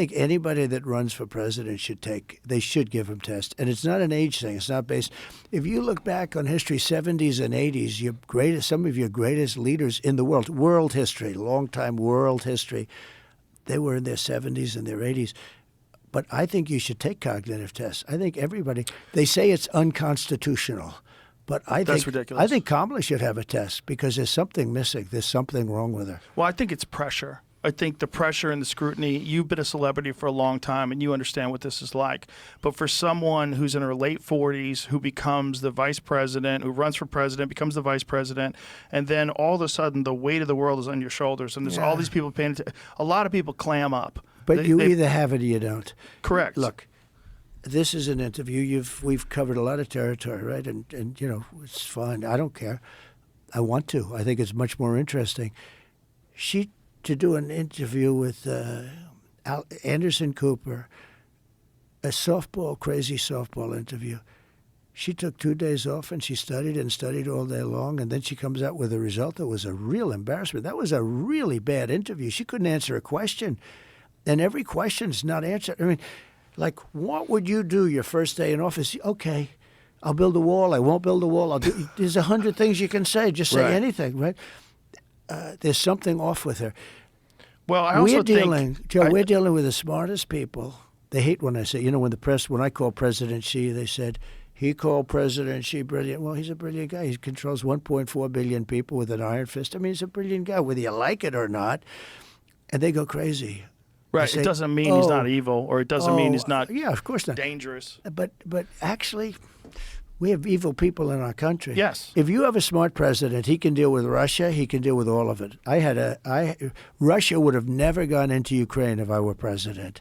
think anybody that runs for president they should give them tests. And it's not an age thing. It's not based. If you look back on history, 70s and 80s, some of your greatest leaders in the world history, long time world history, they were in their 70s and their 80s. But I think you should take cognitive tests. I think they say it's unconstitutional. But That's ridiculous. I think Kamala should have a test because there's something missing. There's something wrong with her. Well, I think it's pressure. I think the pressure and the scrutiny, you've been a celebrity for a long time and you understand what this is like. But for someone who's in her late 40s, who becomes the vice president, who runs for president, becomes the vice president, and then all of a sudden the weight of the world is on your shoulders and there's all these people paying attention. A lot of people clam up. But you either have it or you don't. Correct. Look, this is an interview. We've covered a lot of territory, right? And it's fine. I don't care. I want to. I think it's much more interesting. To do an interview with Anderson Cooper, a crazy softball interview. She took 2 days off and she studied all day long, and then she comes out with a result that was a real embarrassment. That was a really bad interview. She couldn't answer a question, and every question's not answered. I mean, like, what would you do your first day in office? Okay, I'll build a wall. I won't build a wall. There's 100 things you can say. Just say anything, right? There's something off with her. Well, I also we're dealing with the smartest people. They hate when I say, when I call President Xi, they said, he called President Xi brilliant. Well, he's a brilliant guy. He controls 1.4 billion people with an iron fist. I mean, he's a brilliant guy, whether you like it or not. And they go crazy. Right. Say, it doesn't mean he's not evil, or it doesn't mean he's not of course not. dangerous. But actually, we have evil people in our country. Yes. If you have a smart president, he can deal with Russia. He can deal with all of it. Russia would have never gone into Ukraine if I were president.